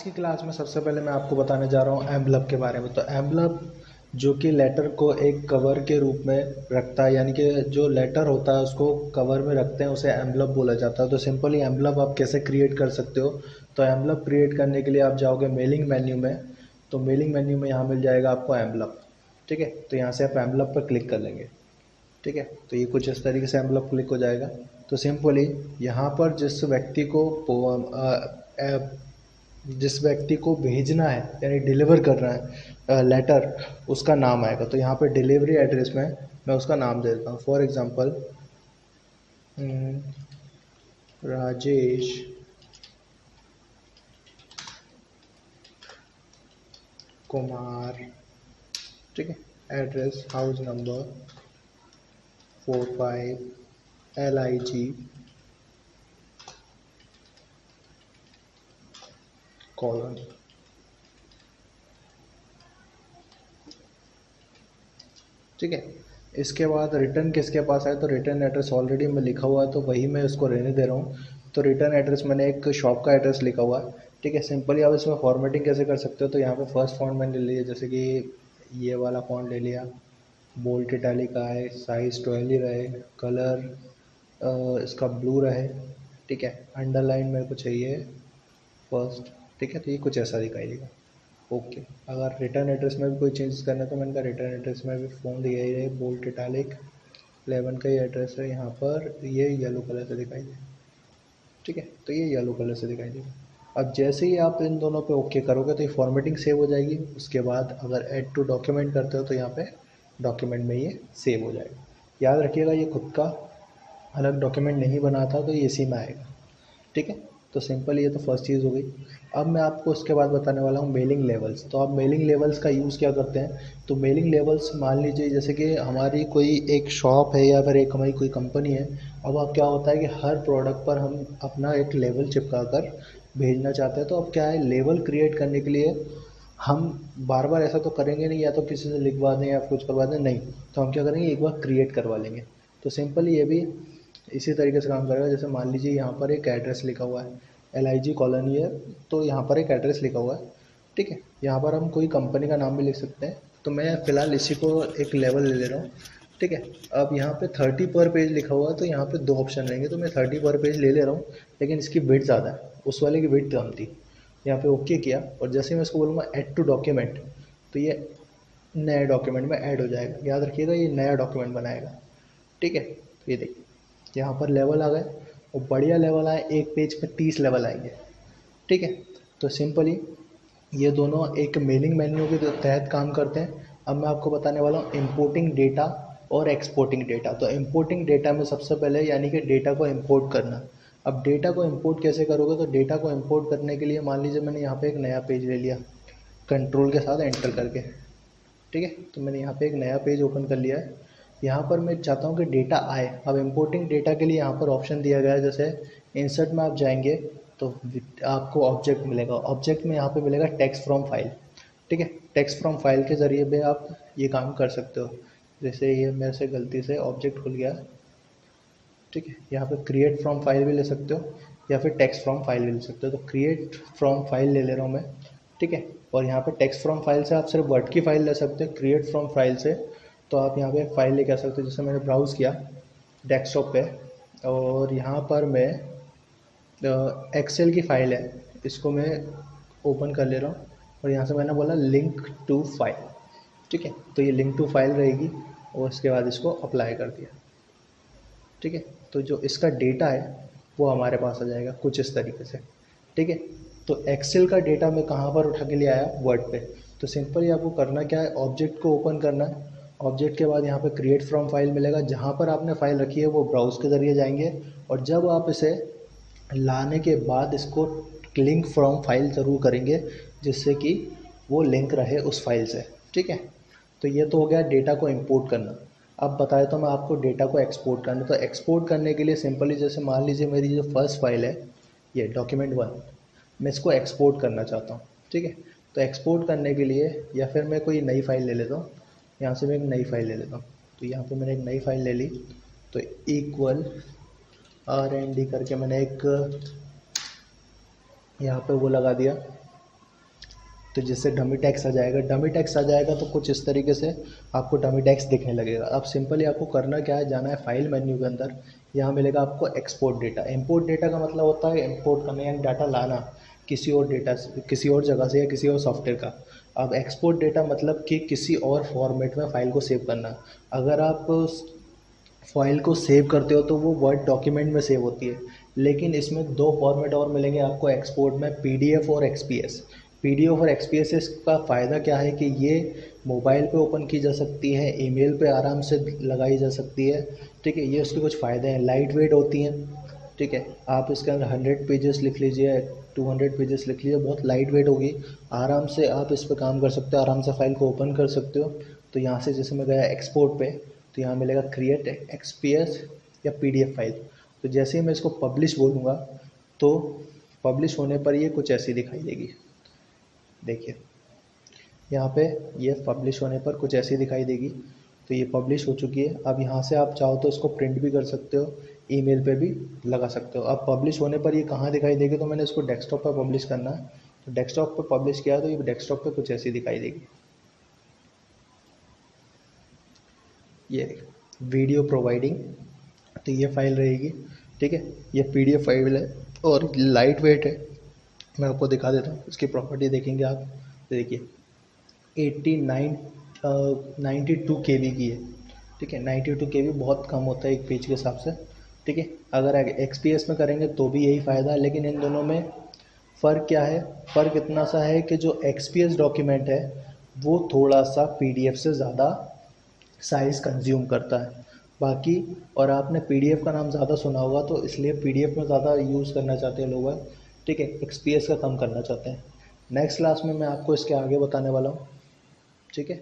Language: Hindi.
की क्लास में सबसे पहले मैं आपको बताने जा रहा हूँ एम्बलप के बारे में। तो एम्बलप जो कि लेटर को एक कवर के रूप में रखता है, यानी कि जो लेटर होता है उसको कवर में रखते हैं, उसे एम्बलप बोला जाता है। तो सिंपली एम्बलप आप कैसे क्रिएट कर सकते हो, तो एम्बलप क्रिएट करने के लिए आप जाओगे मेलिंग मेन्यू में। तो मेलिंग मेन्यू में यहाँ मिल जाएगा आपको एम्बलप। ठीक है, तो यहाँ से आप एम्बलप पर क्लिक कर लेंगे। ठीक है, तो ये कुछ इस तरीके से एम्बलप क्लिक हो जाएगा। तो सिंपली यहाँ पर जिस व्यक्ति को भेजना है यानी डिलीवर करना है लेटर, उसका नाम आएगा। तो यहाँ पे डिलीवरी एड्रेस में मैं उसका नाम दे देता हूँ। For example Rajesh Kumar. ठीक है, address house number 45 LIG colon. ठीक है, इसके बाद रिटर्न किसके पास है, तो रिटर्न एड्रेस ऑलरेडी मैं लिखा हुआ है तो वही मैं इसको रहने दे रहा हूँ। तो रिटर्न एड्रेस मैंने एक शॉप का एड्रेस लिखा हुआ है। ठीक है, सिंपली आप इसमें फॉर्मेटिंग कैसे कर सकते हो, तो यहाँ पे फर्स्ट फॉन्ट मैंने ले लिया, जैसे कि ये वाला फॉन्ट ले लिया, बोल्ड इटैलिक का है, साइज 12 ही रहे, कलर इसका ब्लू रहे। ठीक है, अंडरलाइन मेरे को चाहिए फर्स्ट। ठीक है, तो ये कुछ ऐसा दिखाई देगा। ओके, अगर रिटर्न एड्रेस में भी कोई चेंजेस करना है तो मैंने कहा रिटर्न एड्रेस में भी फ़ोन दिया ही रहे, बोल्ट इटैलिक 11 का ही एड्रेस है यहाँ पर, ये येलो कलर से दिखाई दे। ठीक है, तो ये येलो कलर से दिखाई देगा। अब जैसे ही आप इन दोनों पे ओके करोगे तो ये फॉर्मेटिंग सेव हो जाएगी। उसके बाद अगर ऐड टू डॉक्यूमेंट करते हो तो यहाँ पे डॉक्यूमेंट में ये सेव हो जाएगा। याद रखिएगा, ये खुद का अलग डॉक्यूमेंट नहीं बना था तो ये इसी में आएगा। ठीक है, तो सिंपल ये तो फर्स्ट चीज़ हो गई। अब मैं आपको उसके बाद बताने वाला हूँ मेलिंग लेवल्स। तो आप मेलिंग लेवल्स का यूज़ क्या करते हैं, तो मेलिंग लेवल्स मान लीजिए जैसे कि हमारी कोई एक शॉप है या फिर एक हमारी कोई कंपनी है। अब आप क्या होता है कि हर प्रोडक्ट पर हम अपना एक लेवल चिपका कर भेजना चाहते हैं। तो अब क्या है, लेवल क्रिएट करने के लिए हम बार बार ऐसा तो करेंगे नहीं, या तो किसी से लिखवा दें या कुछ करवा दें, नहीं। तो हम क्या करेंगे, एक बार क्रिएट करवा लेंगे। तो सिंपल ये भी इसी तरीके से काम करेगा। जैसे मान लीजिए यहाँ पर एक एड्रेस लिखा हुआ है, LIG कॉलोनी है, तो यहाँ पर एक एड्रेस लिखा हुआ है। ठीक है, यहाँ पर हम कोई कंपनी का नाम भी लिख सकते हैं। तो मैं फ़िलहाल इसी को एक लेवल ले ले रहा हूँ। ठीक है, अब यहाँ पे 30 पर पेज लिखा हुआ है तो यहाँ पे 2 ऑप्शन रहेंगे, तो मैं 30 पर पेज ले ले रहा हूँ। लेकिन इसकी विड्थ ज़्यादा है, उस वाले की विड्थ कम थी। यहाँ पे ओके किया और जैसे ही मैं इसको बोलूँगा ऐड टू डॉक्यूमेंट, तो ये नए डॉक्यूमेंट में ऐड हो जाएगा। याद रखिएगा, ये नया डॉक्यूमेंट बनाएगा। ठीक है, तो ये देखिए यहाँ पर लेवल आ गए और बढ़िया लेवल आए, एक पेज पे 30 लेवल आएंगे। ठीक है, तो सिंपली ये दोनों एक मेलिंग मेन्यू के तहत काम करते हैं। अब मैं आपको बताने वाला हूँ इंपोर्टिंग डेटा और एक्सपोर्टिंग डेटा। तो इंपोर्टिंग डेटा में सबसे पहले यानी कि डेटा को इंपोर्ट करना। अब डेटा को इंपोर्ट कैसे करोगे, तो डेटा को इंपोर्ट करने के लिए मान लीजिए मैंने यहाँ पे एक नया पेज ले लिया कंट्रोल के साथ एंटर करके। ठीक है, तो मैंने यहाँ पे एक नया पेज ओपन कर लिया है। यहाँ पर मैं चाहता हूँ कि डेटा आए। अब इंपोर्टिंग डेटा के लिए यहाँ पर ऑप्शन दिया गया है, जैसे इंसर्ट में आप जाएंगे तो आपको ऑब्जेक्ट मिलेगा। ऑब्जेक्ट में यहाँ पे मिलेगा टेक्स्ट फ्रॉम फाइल। ठीक है, टेक्स्ट फ्रॉम फाइल के ज़रिए भी आप ये काम कर सकते हो। जैसे ये मेरे से गलती से ऑब्जेक्ट खुल गया। ठीक है, यहाँ पे क्रिएट फ्रॉम फाइल भी ले सकते हो या फिर टेक्स्ट फ्रॉम फाइल भी ले सकते हो। तो क्रिएट फ्रॉम फाइल ले ले रहा हूँ मैं। ठीक है, और यहाँ पे टेक्स्ट फ्रॉम फाइल से आप सिर्फ वर्ड की फाइल ले सकते हो। क्रिएट फ्रॉम फाइल से तो आप यहाँ पे एक फ़ाइल लेके आ सकते हो। जैसे मैंने ब्राउज़ किया डेस्कटॉप पे और यहाँ पर मैं एक्सेल की फ़ाइल है, इसको मैं ओपन कर ले रहा हूँ और यहाँ से मैंने बोला लिंक टू फाइल। ठीक है, तो ये लिंक टू फाइल रहेगी और उसके बाद इसको अप्लाई कर दिया। ठीक है, तो जो इसका डेटा है वो हमारे पास आ जाएगा कुछ इस तरीके से। ठीक है, तो एक्सेल का डेटा मैं कहाँ पर उठा के ले आया, वर्ड पे। तो सिंपली आपको करना क्या है, ऑब्जेक्ट को ओपन करना है। ऑब्जेक्ट के बाद यहाँ पे क्रिएट फ्रॉम फाइल मिलेगा, जहाँ पर आपने फाइल रखी है वो ब्राउज़ के ज़रिए जाएंगे। और जब आप इसे लाने के बाद इसको लिंक फ्रॉम फाइल ज़रूर करेंगे, जिससे कि वो लिंक रहे उस फाइल से। ठीक है, तो ये तो हो गया डेटा को इंपोर्ट करना। अब बताया तो मैं आपको डेटा को एक्सपोर्ट करना। तो एक्सपोर्ट करने के लिए सिंपली जैसे मान लीजिए मेरी जो फर्स्ट फाइल है ये डॉक्यूमेंट 1, मैं इसको एक्सपोर्ट करना चाहता हूँ। ठीक है, तो एक्सपोर्ट करने के लिए या फिर मैं कोई नई फाइल ले लेता हूँ। यहाँ से मैं एक नई फाइल ले लेता हूँ। तो यहाँ पे मैंने एक नई फाइल ले ली, तो इक्वल R&D करके मैंने एक यहाँ पे वो लगा दिया, तो जिससे डमी टेक्स्ट आ जाएगा। डमी टेक्स्ट आ जाएगा तो कुछ इस तरीके से आपको डमी टेक्स्ट दिखने लगेगा। अब सिंपली आपको करना क्या है, जाना है फाइल मेन्यू के अंदर, यहाँ मिलेगा आपको एक्सपोर्ट डेटा। इंपोर्ट डेटा का मतलब होता है इंपोर्ट करना यानी डाटा लाना किसी और डेटा से, किसी और जगह से या किसी और सॉफ्टवेयर का। अब एक्सपोर्ट डेटा मतलब कि किसी और फॉर्मेट में फ़ाइल को सेव करना। अगर आप फाइल को सेव करते हो तो वो वर्ड डॉक्यूमेंट में सेव होती है, लेकिन इसमें दो फॉर्मेट और मिलेंगे आपको एक्सपोर्ट में, पीडीएफ और एक्सपीएस। पीडीएफ और एक्सपीएस का फ़ायदा क्या है कि ये मोबाइल पे ओपन की जा सकती है, ईमेल पे आराम से लगाई जा सकती है, ठीक है। ये उसके कुछ फ़ायदे हैं, लाइट वेट होती हैं, ठीक है। आप इसके अंदर 100 पेजेस लिख लीजिए, 200 पेजेस लिख लीजिए, बहुत लाइट वेट होगी, आराम से आप इस पर काम कर सकते हो, आराम से फाइल को ओपन कर सकते हो। तो यहाँ से जैसे मैं गया एक्सपोर्ट पे, तो यहाँ मिलेगा क्रिएट एक्सपीएस या पीडीएफ फाइल। तो जैसे ही मैं इसको पब्लिश बोलूँगा तो पब्लिश होने पर ये कुछ ऐसी दिखाई देगी। देखिए यहाँ पे ये पब्लिश होने पर कुछ ऐसी दिखाई देगी। तो ये पब्लिश हो चुकी है। अब यहाँ से आप चाहो तो इसको प्रिंट भी कर सकते हो, ईमेल पे भी लगा सकते हो। अब पब्लिश होने पर ये कहाँ दिखाई देगी, तो मैंने इसको डेस्कटॉप पर पब्लिश करना है, तो डेस्कटॉप पर पब्लिश किया तो ये डेस्कटॉप पे कुछ ऐसी दिखाई देगी। ये वीडियो प्रोवाइडिंग, तो ये फाइल रहेगी, ठीक है। ये पीडीएफ फाइल है और लाइट वेट है। मैं आपको दिखा देता हूँ, इसकी प्रॉपर्टी देखेंगे आप, तो देखिए 92 KB की है, ठीक है। 92 KB बहुत कम होता है एक पेज के हिसाब से, ठीक है। अगर एक्सपीएस में करेंगे तो भी यही फ़ायदा है, लेकिन इन दोनों में फ़र्क क्या है, फ़र्क इतना सा है कि जो एक्सपीएस डॉक्यूमेंट है वो थोड़ा सा पीडीएफ से ज़्यादा साइज़ कंज्यूम करता है बाकी। और आपने पीडीएफ का नाम ज़्यादा सुना होगा तो इसलिए पीडीएफ में ज़्यादा यूज़ करना चाहते हैं लोग, ठीक है। एक्सपीएस का कम करना चाहते हैं। नेक्स्ट क्लास में मैं आपको इसके आगे बताने वाला हूँ, ठीक है।